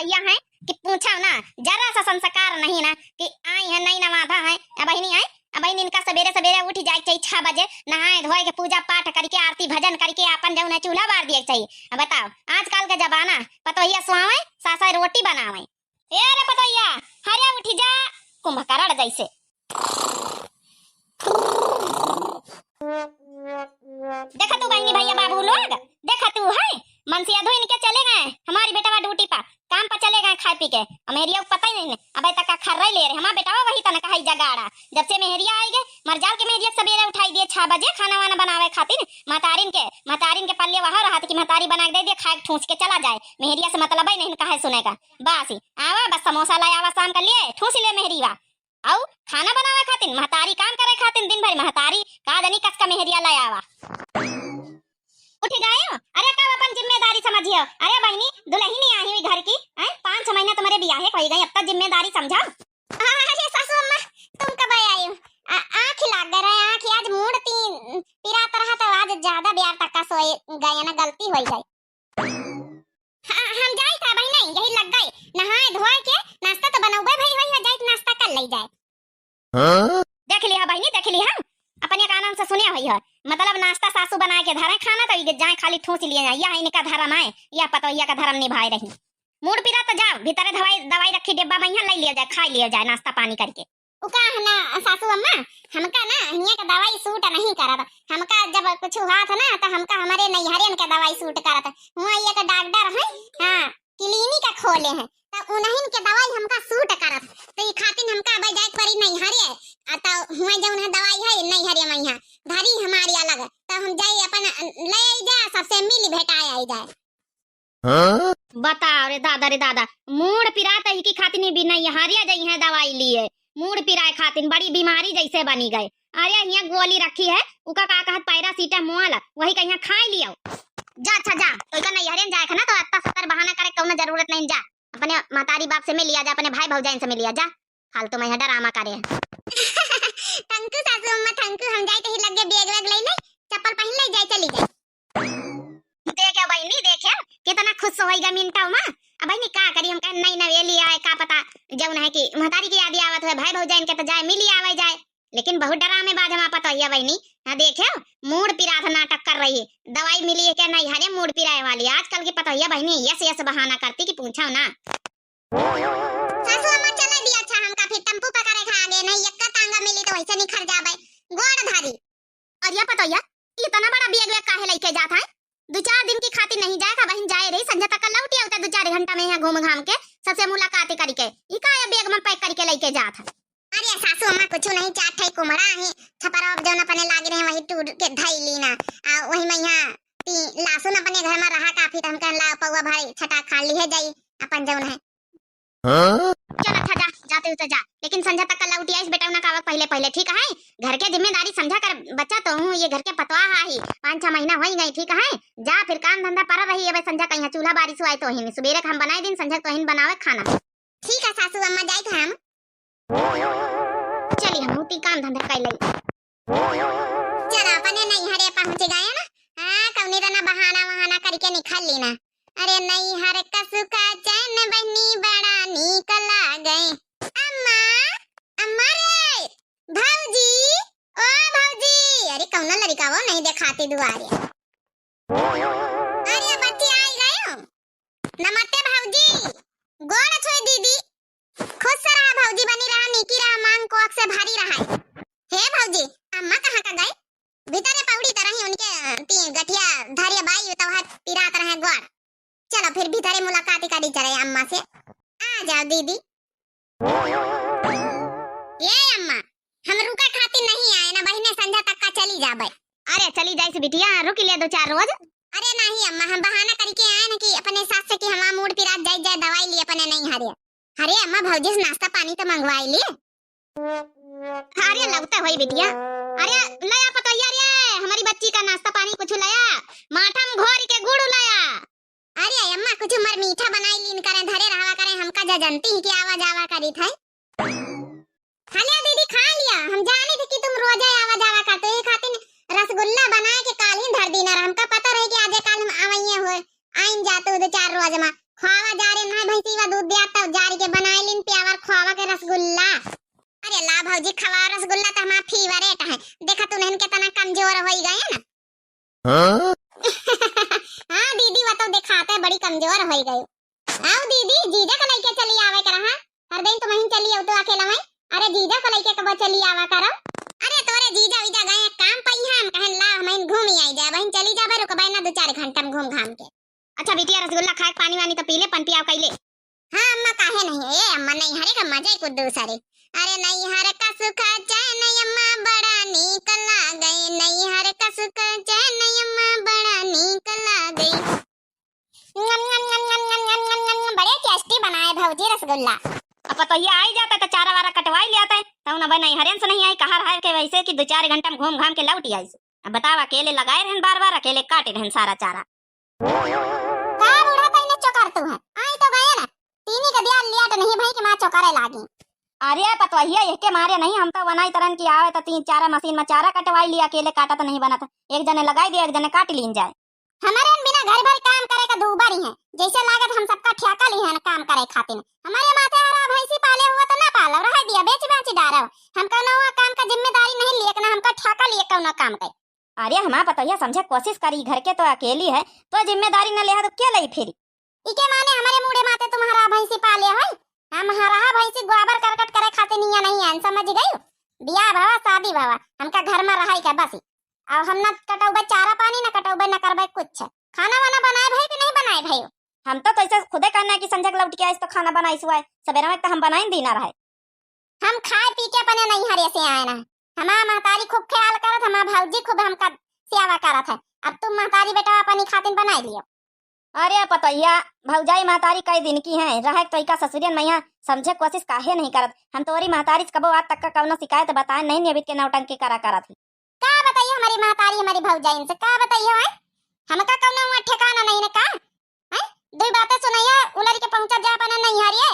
पतोहिया है कि पूछो ना, जरा सा संस्कार नहीं ना कि आई है नहीं नवाधा है। अब नहीं आई, अब इनका सवेरे सवेरे उठ जाए चाहिए 6 बजे, नहाए धोए के पूजा पाठ करके आरती भजन करके अपन जौन है चूल्हा बार दिए चाहिए। अब बताओ आजकल के जमाना पतोहिया सुहावे सासा रोटी बनावे। ए रे पतोहिया हरिया उठी जा, कुंभकर्ण जैसे। देखा तू बहनी भैया बाबू लोग, देखा तू है मनसिया धोई के चले गए, हमारी बेटा ड्यूटी पर काम पर चले गए खाए पी के। मेहरिया को पता ही नहीं अब तक का खर्रा ले रहे, हमारा बेटा वही तना कहा जगाड़ा। जब से मेहरिया आई गए मरजाल के मेहरिया सवेरे उठाई दिए 6 बजे खाना वाना बनावे खातिर। महतारिन के पल्ले वहां रहा कि महतारी बना के दे दिए, खाए ठूस के चला जाए। मेहरिया से मतलब ही नहीं कहा सुनेगा। बस ही आवा बस समोसा लाया आवा शाम का लिए ठूस ले मेहरिया औ खाना बनावे खातिर, महतारी काम करे खातिर दिन भर महतारी का दनी कस का मेहरिया लाया आवा। उठ गए हो? अरे कब अपन जिम्मेदारी समझियो। अरे बहनी दुल्हन ही आई हुई घर की, 5-6 महीना तुम्हारे बियाहे कोई गई, अब तक जिम्मेदारी समझाओ। अरे सासू अम्मा तुम कब आई हो? आँख लाग गए रहे, आँख आज मूड तीन पिरा तरह तो आज ज्यादा ब्यार तक का सोए गए ना, गलती हो गई। हम जाई था बहनी यही लग गई, नहाए धोए के नाश्ता तो बनौबे भई होई है, जाई नाश्ता कर ले जाए। देख लिया बहनी देख लिया, अपने कानन से सुने हुई है, मतलब नाश्ता सासू बनाए के धरे खाना तो जाए खाली ठूस लिए जाए। यह इनका धर्म है, यह पतोहिया का धर्म निभाए रही। मूड पिरा तो जाओ भीतर दवाई रखी डिब्बा में ले लिया जाए, खा लिया जाए नाश्ता पानी करके। उका ना सासू अम्मा हमका ना हिया का दवाई सूट नहीं करत, हमका जब कुछ हुआ था ना तो हमका हमारे नैहरियन का दवाई सूट करत। हुआ ये का डॉक्टर है, हां क्लिनिक का खोले हैं तो उन्हीं के दवाई हमका सूट करत, तो ई खातिर हमका अब जाए परी नैहरिया आता हुआ जौन है दवाई है नैहरिया में यहाँ धारी हमारी अलग, तो हम जाए अपन ले आई जाए, सबसे मिल भेटाए आई जाए। बताओ रे दादा मूड पिरा तो की खातिर भी नैहरिया जाई है दवाई लिए, मूड पिराए खातिर बड़ी बीमारी जैसे बनी गए। अरे यहाँ गोली रखी है उका का कहत पैरासीटामोल, वही का यहाँ खा लियो। जा अच्छा जा, तो का नैहरियन जाए ना तो अत्ता सतर बहाना करे कोनो जरूरत नहीं, जा अपने मातारी बाप से मिल लिया जा, अपने भाई भौजाइन से मिल लिया जा, फालतू में डरामा करे। थैंक यू सासू अम्मा थैंक यू, हम जाए तो ही लग गए बैग वैग ले ले चप्पल पहन ले जाए चली जाए। देखे बहनी देखे कितना खुश होएगा मिनटा में। अब बहनी का करी हम कह नहीं नवेली आए का पता जौन है कि महतारी की याद आवत है, भाई भौजाइन के तो जाए मिली आवे जाए, लेकिन बहुत डरामे बाज हम पता है बहनी। हां देखे मूड पिरा था नाटक कर रही है, दवाई मिली है क्या नहीं, हरे मूड पिराए वाली आजकल की पता है बहनी, यस बहाना करती कि पूछो ना। सासू अम्मा चले दिया अच्छा, हमका फिर टेंपू पकड़े खा आगे नहीं एक टांगा मिली तो वैसे निखर जाबे गोड़ धारी। और ये पता है इतना बड़ा बैग काहे लेके जाता है, 2-4 दिन की खातिर नहीं जाएगा बहन, जाए रही संजय तक लौटी होता 2-4 घंटा में यहाँ घूम घाम के सबसे मुलाकात करके ई का बैग में पैक करके लेके जात है। अरे सासू अम्मा कुछ नहीं, चाट है कुमड़ा है छपरा जौन अपने लागे रहे वही टूर के धई लीना, वही में यहाँ लासुन अपने घर में रहा काफी, तो हम कह ला पौवा भाई छटा खा ली है जाई अपन जौन है। चल अच्छा जा, जाते हो तो जा, लेकिन संध्या तक का लौटी आइस बेटा ना कावक पहले ठीक है, घर के जिम्मेदारी समझा कर बच्चा तो हूँ, ये घर के पतवा ही 5-6 महीना हो गई ठीक है, जा फिर काम धंधा पर रही है संध्या कहीं चूल्हा बारिश हुआ तो ही सुबेरे हम बनाए दिन संध्या तो ही बनावे खाना। ठीक है सासू अम्मा जाए थे हम, चलिए हम उती काम धंधा कर ले। चल अपने नैहरे पहुंच गए ना, हां कौनी तना बहाना करके निकल लेना। अरे नैहर का सुखा चैन बनी बड़ा निकला गए। अम्मा अम्मा रे भौजी ओ भौजी, अरे कौन लड़का वो नहीं दिखाती दुआरे। अरे बच्चे आ गए हो, नमस्ते भौजी, गोड़ छोई दीदी, खुश रहा भौजी, बनी रहा निकी रहा, मांग को से भारी रहा। हे भौजी अम्मा कहां का गए? भीतर पौड़ी तरह ही उनके गठिया धारिया बाई तो हाथ पिरात रहे गोड़। चलो फिर भीतर मुलाकात करी चले अम्मा से, आ जाओ दीदी। ये अम्मा हम रुका खातिर नहीं आए ना बहने, संध्या तक का चली जाबे। अरे चली जाइस बिटिया, रुक लिया 2-4 रोज। अरे नहीं अम्मा हम बहाना करके आए ना कि अपने सास से कि हमारा मूड पिरात जाए दवाई लिए अपने नहीं हरे। अरे अम्मा भौजी से नाश्ता पानी तो मंगवाई लिए। अरे लगता होई बिटिया, अरे लया पतोहिया रे हमारी बच्ची का नाश्ता पानी कुछ लया, माठा में घोर के गुड़ लया। अरे अम्मा कुछ मर मीठा बनाई लीन करे धरे रहवा करे, हमका जजनती ही की आवाज आवा करी थे। हालिया दीदी खा लिया, हम जाने थे कि तुम रोज आवाज आवा करते हो, खातिर रसगुल्ला बनाए के काल ही धर दीना, हमका पता रहे कि आज काल हम आवइए हो आइन जाते हो 2-4 रोज में खावा जा रे ना भैंसीवा दूध दिया तब जारी के बनाए लिन प्यावर खवावा के रसगुल्ला। अरे ला भौजी खवा रसगुल्ला तो हमारा फेवरेट है। देखा तू नहन कितना कमजोर हो गए ना। हाँ दीदी वो तो दिखाते बड़ी कमजोर हो गई। आओ दीदी जीजा को लेके चली आवे कर। हां हर दिन तुम ही चली आओ तो अकेला में। अरे जीजा को लेके कब चली आवा करो। अरे तोरे जीजा विजा गए काम पई हम कहन ला हम घूम ही आई जा बहन चली जा रुक भाई ना 2-4 घंटा में घूम घाम के। अच्छा बिटिया रसगुल्ला खाए पानी वानी तो पी ले पन पियाव कइले। हां अम्मा काहे नहीं ए अम्मा नहीं हरे का मजा ही कुछ दूसरे। अरे नहीं हर का सुख चैन अम्मा बड़ा नीक लागे नहीं हर का सुख चैन अम्मा बड़ा नीक लागे। बड़े टेस्टी बनाए भौजी रसगुल्ला। अब तो ये आई जाता तो चारा वारा कटवाई ले आता है तो ना बनाई हरेन से नहीं आई कहा रहा के वैसे कि 2-4 घंटा में घूम घाम के लौट आई। अब बताओ अकेले लगाए रहन बार-बार अकेले काटे रहन सारा चारा। का बूढ़ा तइने चोकर तू है आई तो गए ना तीनी के दिया लिया तो नहीं भाई के मां चोकरे लागी। अरे पतवहिया इसके मारे नहीं हम तो बनाई तरन की आवे तो 3-4 मशीन में चारा कटवाई लिया अकेले काटा तो नहीं बना था। एक जने लगाई दिया एक जने काट लीन जाए। हमारे बिना घर भर काम करे का दूबरी है जैसे लागत हम सबका ठेका ली है ना काम करे खातिर। हमारे माथे हरा भैंसी पाले हुआ तो ना पालो रह दिया बेच बेच डारो। हम कौन हुआ काम का जिम्मेदारी नहीं लिए ना हमका ठेका लिए कौन काम करे। अरे हमारा पतवहिया समझे कोशिश करी घर के तो अकेली है तो जिम्मेदारी न ले तो क्या लई फिर। इके माने हमारे मुड़े माथे तुम्हारा भैंसी पाले है हम हरा भैंसी गोबर करकट करे खातिर निया नहीं है समझ गई। बियाह भावा शादी भावा हमका घर में रहाई का बस। अब हम ना कटौबे चारा पानी ना कटौबे ना करबे कुछ। खाना वाना बनाए भाई कि नहीं बनाए भाई। हम तो ऐसे खुदे करना है कि संजय लौट के आए तो खाना बनाई सुआए सवेरा में तो हम बनाई देना रहे। हम खाए पी के अपने नहीं हरे से आए ना। हमारा महतारी खूब ख्याल करत हमारा भौजी खूब हमका सेवा करत है। अब तुम महतारी बेटा अपनी खातिर बनाई लियो। अरे पतैया भौजाई महतारी कई दिन की है रहे तो इका ससुरियन मैया समझे कोशिश काहे नहीं करत। हम तोरी महतारी कबो आज तक का कौनो शिकायत बताए नहीं नियमित के नौटंकी करा करत थी। का बताइए हमारी महतारी हमारी भौजाई से का बताइए है हमका कौनो ठिकाना नहीं ने का है। दो बातें सुनाइए उलर के पहुंचा जा अपने नहीं हरिए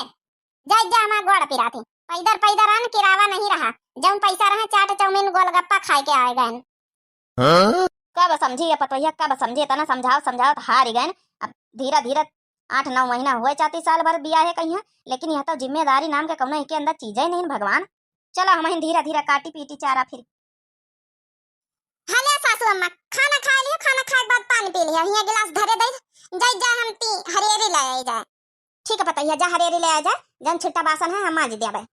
जाई जा हमारा गोड़ पिरा थी पैदर पैदर आन किरावा नहीं रहा जब पैसा रहा चाट चाउमीन गोलगप्पा खाए के आए गए। कब समझी पतोहिया कब समझे तना समझाओ समझाओ तो हार गए। अब धीरे धीरे 8-9 महीना हुए चाहती साल भर बिया है कहीं लेकिन यह तो जिम्मेदारी नाम के कौनो के अंदर चीजें नहीं भगवान। चलो हम धीरे धीरे काटी पीटी चारा फिर। हाले सासू अम्मा खाना खा लियो खाना खाए बाद पानी पी लियो ये गिलास धरे दे जाई जा हम ती हरियरी ले आई जा। ठीक है पतैया जा हरियरी ले आ जा जन छुट्टा बासन है हम मांज देबे।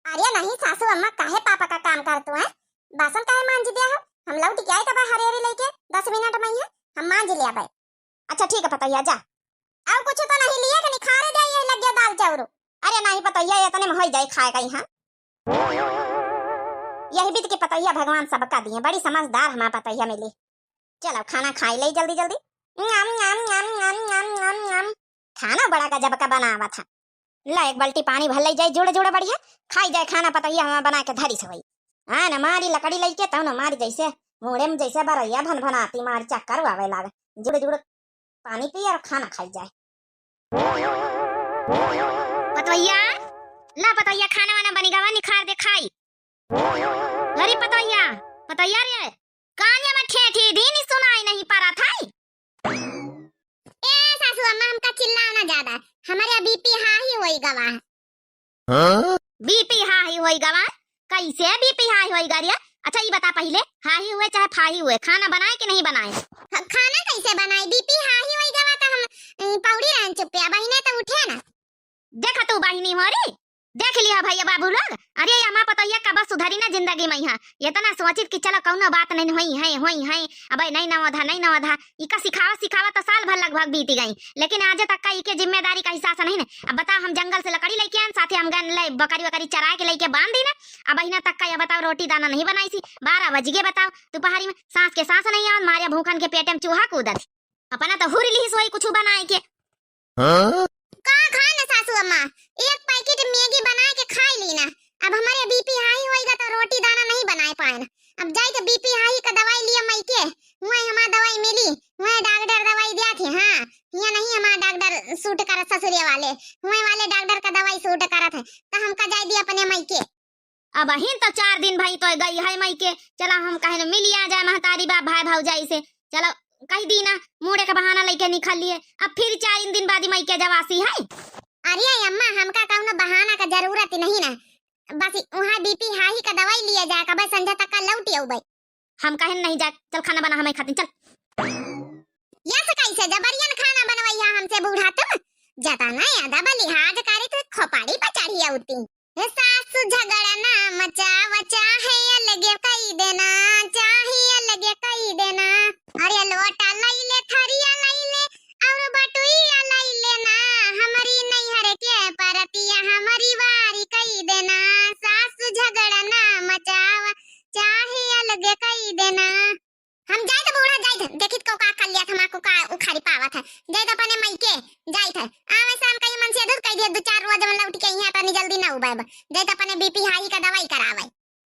अरे नहीं सासू अम्मा काहे पापा का काम कर तू है बासन काहे मांज दिया हो हम लौट के आए तब हरियरी लेके 10 मिनट में ही हम मांज ले आबे। अच्छा ठीक है पतैया जा और कुछ तो नहीं लिए कि खा रहे जाइए लग गया दाल चावल। अरे नहीं पतैया इतने में हो जाए खाएगा यहाँ यही बीत के पतैया भगवान सबका दिए बड़ी समझदार हमारा पतैया मिली। चलो खाना खाई ले जल्दी जल्दी। न्याम न्याम न्याम न्याम न्याम न्याम न्याम खाना बड़ा गजब का बनावा था। ला एक बाल्टी पानी भर ले जाए जोड़े जोड़े बढ़िया खाई जाए खाना पतैया हमारा बना के धरी से हाँ न मारी लकड़ी लेके तब न मारी जैसे मुड़े में जैसे बरैया भन भनाती मारी चक्कर आवे लागे जुड़े जुड़े पानी पी और खाना खाई जाए। पतैया ला पतैया खाना वाना बनी गवा निखार दे खाई। अरे पतैया पतैया रे कान्या में ठेठी दिन सुनाई नहीं पड़ा था। ए सासू अम्मा हमका चिल्लाना ज्यादा हमारे बीपी हाई होई गवा। हां बीपी हाई होई गवा कैसे बीपी हाई होई गरिया। अच्छा ये बता पहले हाई हुए चाहे फाही हुए खाना बनाए कि नहीं बनाए। खाना कैसे बनाए बीपी हाई होई गवा तो हम पौड़ी रहन चुप बहिने तो उठे ना। देखा तू बहिनी हो रे देख लिया भैया बाबू लोग। अरे हमारा पतैया का बस सुधरी ना जिंदगी में यहाँ ये तो ना सोचित कि चलो कौनो बात नहीं हुई है अब नहीं नवधा इका सिखावा तो साल भर लगभग बीत गई लेकिन आज तक का इके जिम्मेदारी का हिसाब नहीं ना। अब बताओ हम जंगल से लकड़ी लेके आन साथे हम गन ले बकरी वकरी चराए के लेके बांध दी ना। अब अहिना तक का ये बताओ रोटी दाना नहीं बनाई थी 12 बज गए बताओ दोपहरी में सांस के सांस नहीं आवन मारे भूखन के पेट में चूहा कूदत अपना तो हुर ली सोई कुछ बनाए के। का खाना सासू अम्मा एक पैकेट मैगी बना के खाई ली ना। अब हमारे बीपी हाई होएगा तो रोटी दाना नहीं बनाए पाए ना। अब जाई तो बीपी हाई का दवाई लिया मई के हुए हमारा दवाई मिली हुए डॉक्टर दवाई दिया थे। हां यहाँ नहीं हमारा डॉक्टर सूट कर ससुरिया वाले हुए वाले डॉक्टर का दवाई सूट करत है तो हमका जाई दिया अपने मई के। अब अहिन तो 4 दिन भाई तो गई है मई के चला हम कहे मिली आ जाए महतारी बाप भाई भौजाई से चलो कही दी ना मुड़े का बहाना लेके निकल लिए। अब फिर 4 दिन बाद मई के जवासी है अरे अम्मा हमका कौनो बहाना का जरूरत नहीं ना, बस वहाँ बीपी हाई का दवाई लिया जाए का, बस संध्या तक का लौटी आऊ भाई। हम कहे नहीं जा, चल खाना बना हमें खातिर चल। या से कैसे जबरियन खाना बनवाइया हमसे बूढ़ा तुम, जता ना यादा लिहाज करे तो खोपाड़ी पर चढ़ी आउती। सासु झगड़ा ना मचावा चाहे अलगे कई देना, चाहे अलगे कई देना। अरे लोटा लई ले, थरिया लई ले और बटुइया लई लेना, हमारी नैहर के परतिया हमारी वारी कई देना। सासु झगड़ा ना मचावा चाहे अलगे कई देना। हम जाए तो बूढ़ा जाए देखित को का कर लिया था, को का उखाड़ी पावा था, जाए तो अपने मई के जाए था। आवे शाम कहीं मन से दूध कह दिया, दो चार रोज में लौट के यहां तनी जल्दी ना उबाब, जाए तो अपने बीपी हाई का दवाई करावे।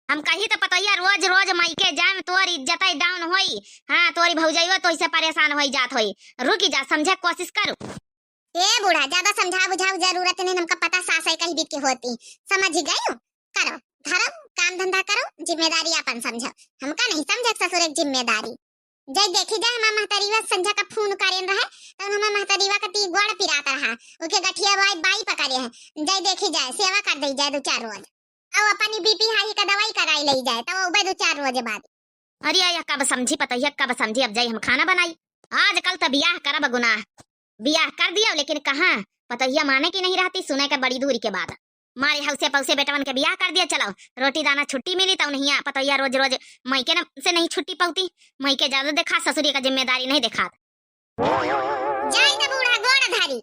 हम कही तो पतैया रोज रोज मई के जाम तोर इज्जत डाउन होई। हां तोरी भौजाइयो तो इससे परेशान होई जात होई, रुकी जा समझे कोशिश करो। ए बूढ़ा ज्यादा समझा बुझाओ जरूरत नहीं, हमका पता सास है कहीं बीत के होती, समझ गई। करो धर्म काम धंधा करो, जिम्मेदारी अपन समझो, हमका नहीं समझे ससुर एक जिम्मेदारी। जय देखी जाए हमारा महतरीवा संझा का फोन करेन रहे, तो हमारा महतरीवा का ती गोड़ पिराता रहा, उके गठिया बाई पकड़े है। जय देखी जाए सेवा कर दई जाए दो चार रोज, अब अपनी बीपी हाई का दवाई कराई ले जाए तो वो दो चार रोज बाद। अरे या कब समझी पतैया कब समझी, अब जाई हम खाना बनाई। आजकल तो बियाह करब गुनाह, बियाह कर दिया लेकिन कहाँ पतैया माने की नहीं रहती, सुने का बड़ी दूरी के बाद। मारे हौसे पौसे बेटवन के बियाह कर दिया, चलो रोटी दाना छुट्टी मिली तो नहीं पतैया रोज रोज मई से नहीं छुट्टी पाती, मई के ज्यादा देखा ससुरी का जिम्मेदारी नहीं देखा। जाई ना बूढ़ा गोड़ धारी,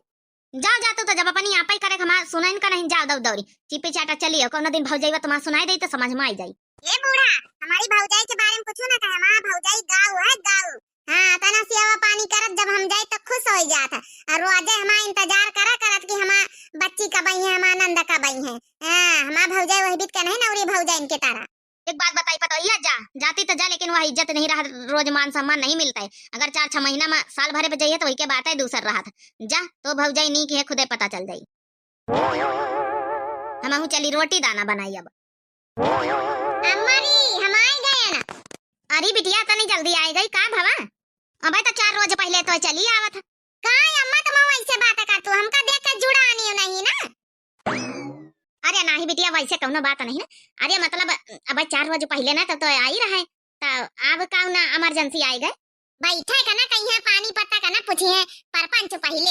जाओ जा तू तो जब अपनी आप ही करे हमार सुनाइन का नहीं, जाओ दौड़ दौड़ी चिपी चाटा चलिए, कोनो दिन भौजाई तुम्हारा सुनाई दे तो समझ में आई जाई। ए बूढ़ा हमारी भौजाई के बारे में कुछ ना कहे, हमारा भौजाई गाँव है गाँव। हाँ तना सेवा पानी करत जब हम जाए तो खुश हो जाता, और रोजे हमारा इंतजार करा करत कि हमारा बच्ची कब आई है, हमारा नंदा कब आई है। हाँ हमारा भौजाई वही बीत के नहीं नौरी भौजाई इनके तारा। एक बात बताई पतैया, जा जाती तो जा लेकिन वह इज्जत नहीं रहा, रोज मान सम्मान नहीं मिलता है। अगर 4-6 महीना में साल भरे पे जाइए तो वही के बात है दूसर रहा था, जा तो भौजाई नहीं की है खुदे पता चल जाई। हम चली रोटी दाना बनाई अब। अम्मारी हम आ गए ना। अरे बिटिया तनी जल्दी आई गई का भवा, अबे तो 4 रोज पहले तो चली आवत का। अम्मा तुम ऐसे बात कर, तू हमका देख के जुड़ानी नहीं ना। अरे नहीं बिटिया वैसे कौनो बात नहीं ना, अरे मतलब अब 4 रोज पहले ना तो आई रहे, तो अब कौन इमरजेंसी आई गए। बैठे का ना कहीं है पानी पत्ता का ना पूछिए परपंच पहले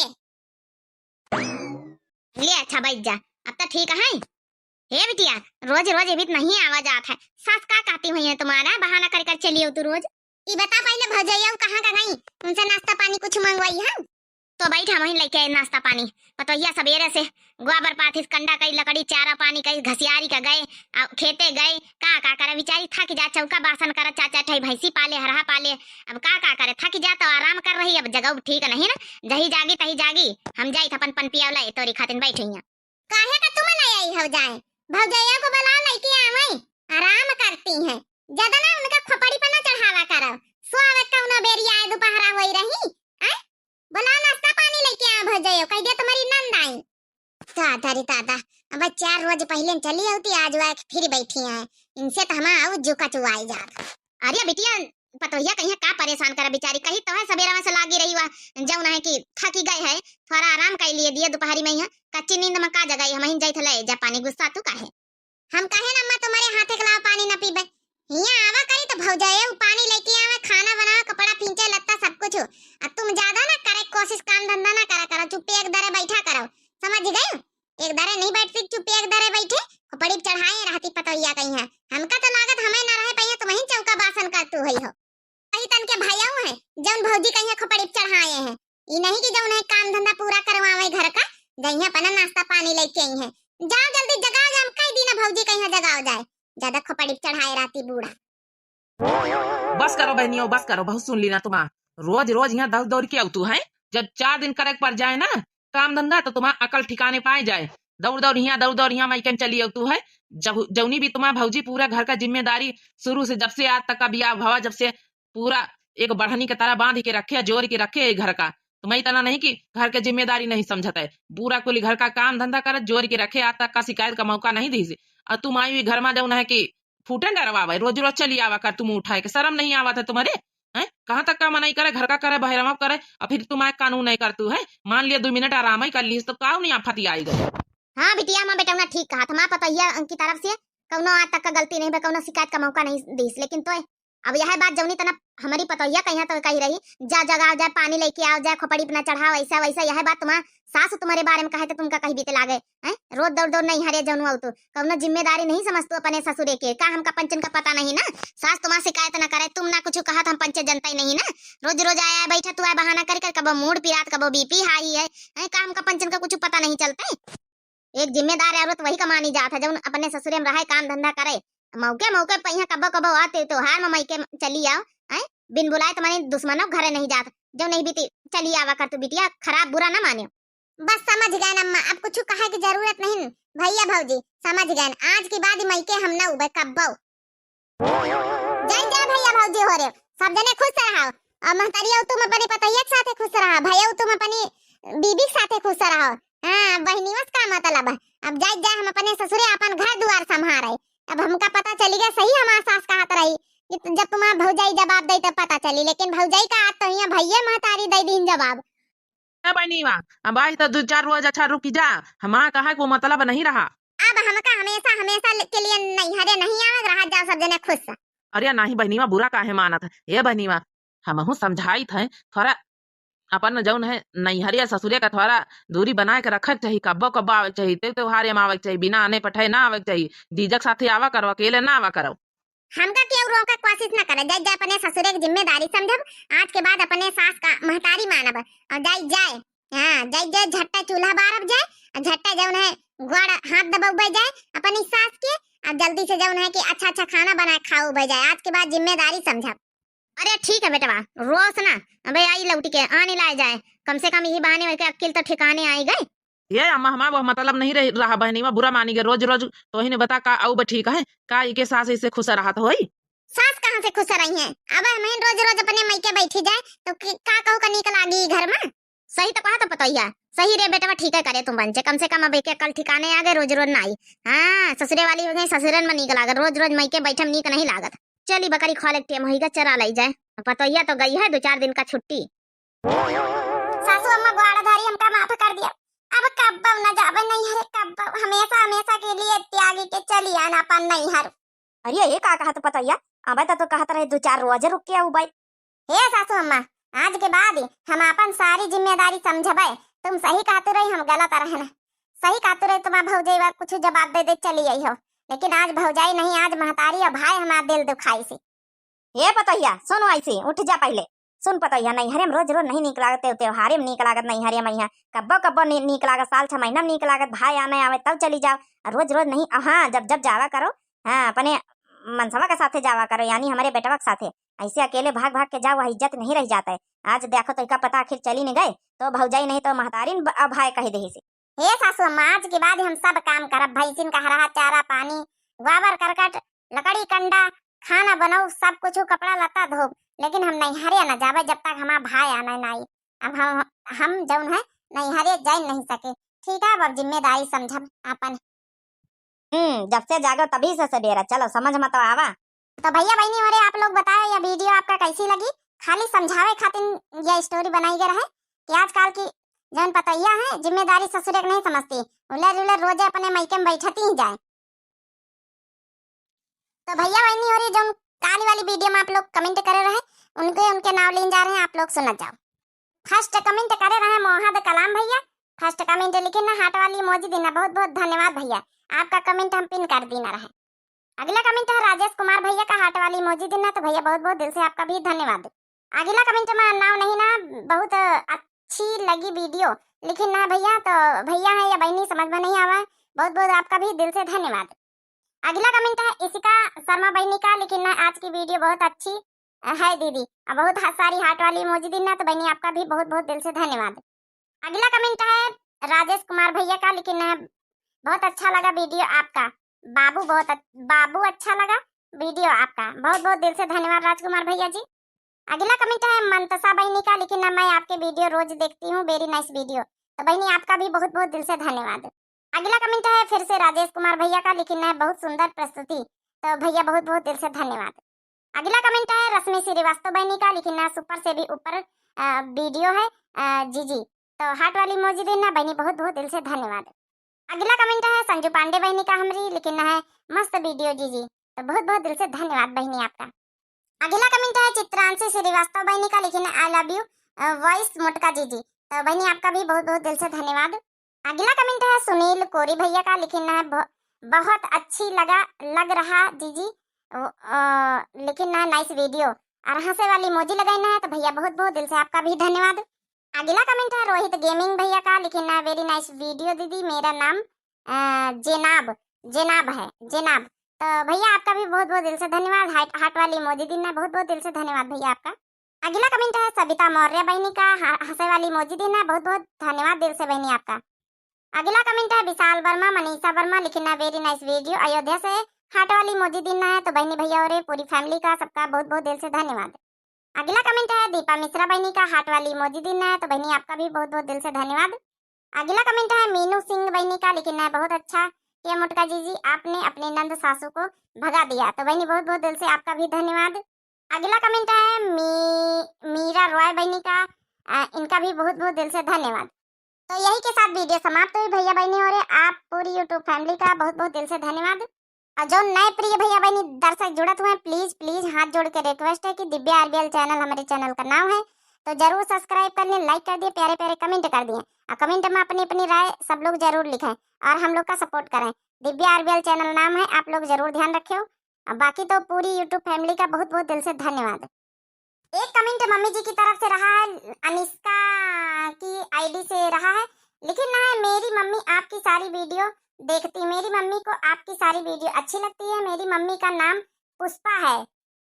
ले। अच्छा बैठ जा, अब तो ठीक है। हे बिटिया रोज रोज भी नहीं आवाज आता है, सास का कहती हुई है तुम्हारा, बहाना कर कर चली हो तू रोज। ई बता पहले भौजाइया कहाँ का गई, उनसे नाश्ता पानी कुछ मंगवाई है तो बैठ हम लेके आए नाश्ता पानी। पतैया सवेरे से गोबर पाथिस कंडा कई लकड़ी चारा पानी कई घसियारी का गए, खेते गए, का करे बेचारी थक जा, चौका बासन कर, चाचा ठई भैंसी पाले हरहा पाले, अब का करे थक जा तो आराम कर रही, अब जगह ठीक नहीं ना, जही जागी तही जागी। हम जाई अपन पन पिया ला तोरी खातिन बैठी हैं, काहे का तुम ले आई हो जाए, भौजाइया को बुला लेके आवई, आराम करती हैं, ज्यादा ना उनका खोपड़ी पर ना चढ़ावा करो, सोवे कौनो बेरी आए दोपहरा होई रही। बोला नाश्ता पानी लेके आ भौजाइयो, कह दिया तुम्हारी नंद आई। दादा रे दादा अब 4 रोज पहले चली होती, आज वह फिर बैठी है, इनसे तो हम आउ जुका चुआई जात। अरे बिटिया पतोहिया कहीं का परेशान करे बेचारी, कहीं तो है सवेरा में से लागी रही हुआ जौन है कि थकी गए है, थोड़ा आराम कर लिए दिए दोपहरी में यहाँ कच्ची नींद में का जगह हम ही जाई थले जा पानी गुस्सा तू काहे। हम कहे ना अम्मा तुम्हारे हाथे के लावा पानी ना पीबे, यहाँ आवा करी तो भौजाइया पानी लेके आवे, खाना बनावे, कपड़ा पींचे लत्ता सब कुछ। अब तुम ज्यादा ना करे कोशिश, काम धंधा ना करा करो, चुप्पी एक दरे बैठा करो, समझ गए। एक दरे नहीं बैठती चुप्पी एक दरे बैठे खोपड़ी चढ़ाए रहती पतोहिया कहीं है, हमका तो लागत हमें ना रहे पहिया तो वहीं चौका बासन कर तू हुई हो। कहीं तन के भैया है जौन भौजी कहीं खोपड़ी चढ़ाए हैं, ये नहीं कि जौन है काम धंधा पूरा करवावे घर का, जइया पना नाश्ता पानी लेके आई है, जाओ जल्दी जगाओ, हम कई दिन भौजी कहीं जगाओ जाए, ज्यादा खोपड़ी चढ़ाए रहती बूढ़ा। बस करो बहनियों बस करो, बहुत सुन ली ना तुम्हारा, रोज रोज यहाँ दौड़ दौड़ के आउतू है, जब 4 दिन करे पर जाए ना काम धंधा तो तुम्हारा अकल ठिकाने पाए जाए, दौड़ दौड़ यहाँ माइकन चली आउतू है। जौनी भी तुम्हारा भौजी पूरा घर का जिम्मेदारी शुरू से जब से आज तक का बियाह भवा, जब से पूरा एक बढ़नी के तरह बांध के रखे, जोड़ के रखे घर का, तुम्हें इतना नहीं कि घर के जिम्मेदारी नहीं समझता है, पूरा कुल घर का काम धंधा कर जोड़ के रखे, आज तक का शिकायत का मौका नहीं दी। और तुम आई हुई घर में जौन है कि फूटन डरवा रोज रोज चली आवा कर, तुम उठाए के शर्म नहीं आवा था तुम्हारे, है? कहाँ तक का मनाई करे, घर का करे, बहरवा करे, और फिर तुम कानून नहीं करतू है। मान लिया 2 मिनट आराम ही कर ली तो का नहीं आफत आई गई। हाँ बिटिया माँ बेटा ठीक कहा था, माँ पता ही की तरफ से कौनो आज तक का गलती नहीं, कौनो शिकायत का मौका नहीं दीस, लेकिन तो अब यह बात जौनी तना हमारी पतोहिया कहीं तो कही रही, जा जगह जाए पानी लेके आओ, जाए खोपड़ी अपना चढ़ाओ, ऐसा वैसा, यह बात तुम्हारा सास तुम्हारे बारे में कहे तो तुमका कहीं बीते लागे हैं। रोज दौड़ दौड़ नहीं हरे जौन तो कौनो जिम्मेदारी नहीं समझतू अपने ससुरे के, का हमका पंचन का पता नहीं ना। सास तुम्हारा शिकायत ना करे, तुम ना कुछ कहा तो हम पंचे जनता ही नहीं ना। रोज रोज आया बैठा तू आया बहाना कर कबो मूड पिरात कबो बीपी हाई है, का हमका पंचन का कुछ पता नहीं चलता। एक जिम्मेदार औरत वही कमानी जात है जौन अपने ससुरे में रहे, काम धंधा करे, मौके मौके पे यहाँ कबो कबो आते त्योहार में मईके चली आओ हैं, बिन बुलाए तो मैंने दुश्मनों घरे नहीं जात, जो नहीं बीती चली आवा कर तू बिटिया, खराब बुरा ना मानियो। बस समझ गए अम्मा, अब कुछ कहे की जरूरत नहीं, भैया भौजी समझ गए, आज के बाद मईके हम ना उबे कब्बो जय जय भैया भौजी हो रे, सब जने खुश रहो, और महतरिया तुम अपने पतैया के साथे खुश रहो, भैया तुम अपनी बीबी के साथे खुश रहो। हाँ बहनियों का मतलब है, अब जाए जाए हम अपने ससुरे अपन घर द्वार संभाले। अब हमका पता चली गया सही हमारा सास कहत रही कि जब तुम्हारा भौजाई जवाब दे तब पता चली, लेकिन भौजाई का आज तो यहाँ भैया महतारी दे दीन जवाब। बहनी माँ अब आज तो 2-4 रोज अच्छा रुकी जा, हमारा कहा को मतलब नहीं रहा। अब हमका हमेशा हमेशा के लिए नहीं हरे नहीं आवे, रह जाओ सब जने खुश। अरे नहीं बहनी माँ बुरा काहे माना था, ये बहनी माँ हम समझाई थे थोड़ा अपन जौन है नैहरिया ससुरे का थोड़ा दूरी बनाए के रखे चाहिए, कब्बो कब्बो आवे चाहिए, त्योहार में आवे चाहिए, बिना आने पठाए ना आवे चाहिए, दीजक साथे आवा करो, अकेले ना आवा करो। हमका क्यों रोका कोशिश न करे, जाए जाए अपने ससुरे की जिम्मेदारी समझब, आज के बाद अपने सास का महतारी मानब, और जाए जाए हाँ जाए जाए झट्टा चूल्हा बारब जाए, और झट्टा जौन है ग्वाड़ हाथ दबावे जाए अपनी सास के, और जल्दी से जौन है कि अच्छा अच्छा खाना बना खाओ भाई जाए, आज के बाद जिम्मेदारी समझब। अरे ठीक है बेटवा, रोस ना अबे आई लौटी के आने लाए जाए, कम से कम यही बहाने के अक्ल तो ठिकाने आई गए। ये अम्मा हमारा वो मतलब नहीं रहा बहनी माँ, बुरा मानी गए, रोज रोज तो ही ने बता का आऊ ठीक है का इके सास इससे खुश रहा तो होई। सास कहाँ से खुश रही है, अब मैं रोज रोज अपने मईके बैठी जाए तो का कहू का निकल आगी घर में। सही तो कहा तो पतोहिया, सही रे बेटवा ठीक है करे तुम बंचे, कम से कम अब एक कल ठिकाने आ गए, रोज रोज ना आई। हाँ ससुरे वाली हो गई, ससुरन में निकल लागत, रोज रोज मईके बैठम नीक नहीं लागत। चली बकरी खा ले टेम होईगा, चरा लाई जाए, पतोहिया तो गई है 2-4 दिन का छुट्टी। सासू अम्मा ग्वाड़ा धारी हमका माफ कर दिया, अब कब न जावे नहीं हरे, कब हमेशा हमेशा के लिए त्यागी के चली आना अपन नहीं हर। अरे ये का कहत पतोहिया, अब तो कहत रहे 2-4 रोज रुक के आऊ भाई। हे सासू अम्मा आज के बाद हम अपन सारी जिम्मेदारी समझबे, तुम सही कहते रही हम गलत रहना, सही कहते रही तुम भौजाई कुछ जवाब दे दे चली आई हो, लेकिन आज भौजाई नहीं आज महतारी और भाई हमारा दिल दुखाई से। ये पतोहिया सुनो ऐसे उठ जा पहले, सुन पतोहिया नहीं हरे रोज रोज नहीं निक लागत, त्योहारे में निक लागत, नहीं हरे मैया कब्बो कब्बो निक लागत, साल 6 महीना में निक लागत, भाई आने आवे तब चली जाओ, रोज रोज नहीं। हाँ जब जब जावा करो, हाँ अपने मनसवा के साथे जावा करो, यानी हमारे बेटवा के साथे, ऐसे अकेले भाग भाग के जाओ इज्जत नहीं रह जाता है। आज देखो तो इसका पता आखिर चली नहीं गए तो भौजाई नहीं तो महतारीन भाई कह दे से। हे सासू अम्मा आज के बाद हम सब काम करब, भैंसिन का हरा चारा पानी गोबर करकट लकड़ी कंडा खाना बनाओ सब कुछ कपड़ा लता धो, लेकिन हम नहीं हरे न जावे जब तक हमारा भाई आना नहीं। अब हम जौन है नहीं हरे जा नहीं सके, ठीक है अब जिम्मेदारी समझब अपन। जब से जागो तभी से सवेरा, चलो समझ मत आवा। तो भैया बहनी हो रहे आप लोग बताओ ये वीडियो आपका कैसी लगी, खाली समझावे खातिर ये स्टोरी बनाई गई है कि आजकल की जौन पतैया है जिम्मेदारी ससुरे नहीं समझती, उलर उलर रोजे अपने मईके में बैठती ही जाए। तो भैया बहनी हो रही जौन काली वाली वीडियो में आप लोग कमेंट करे रहे उनके नाम ले जा रहे हैं, आप लोग सुना जाओ। फर्स्ट कमेंट करे रहे मोहम्मद कलाम भैया, फर्स्ट कमेंट लिखे ना हार्ट वाली इमोजी देना, बहुत बहुत धन्यवाद भैया, आपका कमेंट हम पिन कर देना रहे। अगला कमेंट है राजेश कुमार भैया का हार्ट वाली इमोजी देना, तो भैया बहुत बहुत दिल से आपका भी धन्यवाद। अगला कमेंट में नाम नहीं ना, बहुत अच्छी लगी वीडियो लेकिन ना भैया, तो भैया है या बहनी समझ में नहीं आवा, बहुत बहुत आपका भी दिल से धन्यवाद। अगला कमेंट है इसिका शर्मा बहनी का, लेकिन ना आज की वीडियो बहुत अच्छी है दीदी, बहुत सारी हार्ट वाली इमोजी देना, तो बहनी आपका भी बहुत बहुत दिल से धन्यवाद। अगला कमेंट है राजेश कुमार भैया का, लेकिन बहुत अच्छा लगा वीडियो आपका, बाबू अच्छा लगा वीडियो आपका, बहुत बहुत दिल से धन्यवाद राजकुमार भैया जी। अगला कमेंट है मंतसा बहनी का, लेकिन मैं आपके वीडियो रोज देखती हूँ, वेरी नाइस वीडियो, तो बहनी आपका भी बहुत बहुत दिल से धन्यवाद। अगला कमेंट है फिर से राजेश कुमार भैया का, लेकिन बहुत सुंदर प्रस्तुति, तो भैया बहुत बहुत दिल से धन्यवाद। अगला कमेंट है रश्मि श्रीवास्तव बहनी का, लेकिन ना सुपर से भी ऊपर वीडियो है जी जी, तो हार्ट वाली इमोजी देना बहनी, बहुत बहुत दिल से धन्यवाद। अगला कमेंट है संजू पांडे बहनी का हमरी, लेकिन ना है मस्त वीडियो जी जी, तो बहुत बहुत दिल से धन्यवाद बहनी आपका। अगला कमेंट है चित्रांशी श्रीवास्तव बहनी का, लेकिन आई लव यू वॉइस मोटका जी जी, तो बहनी आपका भी बहुत बहुत दिल से धन्यवाद। अगला कमेंट है सुनील कोरी भैया का, लेकिन है बहुत अच्छी लग रहा जी जी, लेकिन ना नाइस वीडियो, और हंसे वाली इमोजी लगाना है, तो भैया बहुत बहुत दिल से आपका भी धन्यवाद। अगला कमेंट है रोहित गेमिंग भैया का, लेकिन ना वेरी नाइस वीडियो दीदी, मेरा नाम जेनाब है जेनाब, तो भैया आपका भी बहुत बहुत दिल से धन्यवाद। हार्ट वाली इमोजी देना, बहुत बहुत दिल से धन्यवाद भैया आपका। अगला कमेंट है सविता मौर्य बहनी का, हंसे वाली इमोजी देना, बहुत बहुत धन्यवाद दिल से बहनी आपका। अगला कमेंट है विशाल वर्मा मनीषा वर्मा, लिखना वेरी नाइस वीडियो, अयोध्या से हार्ट वाली इमोजी देना है, तो बहनी भैया और पूरी फैमिली का सबका बहुत बहुत दिल से धन्यवाद। अगला कमेंट है दीपा मिश्रा बहनी का, हार्ट वाली इमोजी देना है, तो बहनी आपका भी बहुत बहुत दिल से धन्यवाद। अगला कमेंट है मीनू सिंह बहनी का, लिखना है बहुत अच्छा किया मोटका जी, आपने अपने नंद सासू को भगा दिया, तो बहनी बहुत बहुत दिल से आपका भी धन्यवाद। अगला कमेंट है मीरा रॉय बहनी का, इनका भी बहुत बहुत दिल से धन्यवाद। तो यही के साथ वीडियो समाप्त हुई भैया बहनी, और आप पूरी यूट्यूब फैमिली का बहुत बहुत दिल से धन्यवाद। और जो नए प्रिय भैया बहनी दर्शक जुड़त हुए, प्लीज प्लीज हाथ जोड़ के रिक्वेस्ट है कि दिव्या आरबीएल चैनल हमारे चैनल का नाम है, तो जरूर सब्सक्राइब कर लें, लाइक कर दिए, प्यारे प्यारे कमेंट कर दिए, और कमेंट में अपनी अपनी राय सब लोग जरूर लिखें और हम लोग का सपोर्ट करें। दिव्या आरबीएल चैनल नाम है, आप लोग जरूर ध्यान रखें। और बाकी तो पूरी यूट्यूब फैमिली का बहुत बहुत दिल से धन्यवाद। एक कमेंट मम्मी जी की तरफ से रहा है, अनिष्का की आईडी से रहा है, लेकिन ना है मेरी मम्मी आपकी सारी वीडियो देखती, मेरी मम्मी को आपकी सारी वीडियो अच्छी लगती है। मेरी मम्मी का नाम पुष्पा है,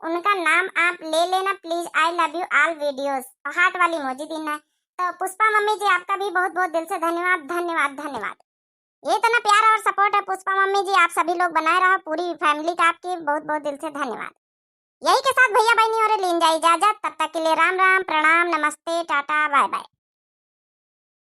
उनका नाम आप ले लेना please, I love you all videos, heart वाली इमोजी देना। तो पुष्पा मम्मी जी आपका भी बहुत बहुत दिल से धन्यवाद धन्यवाद धन्यवाद। ये इतना प्यार और सपोर्ट है पुष्पा मम्मी जी, आप सभी लोग बनाए रहो, पूरी फैमिली का आपकी बहुत बहुत दिल से धन्यवाद। यही के साथ भैया बहनी और लीन जाए इजाजत, तब तक के लिए राम राम, प्रणाम, नमस्ते, टाटा, बाय बाय।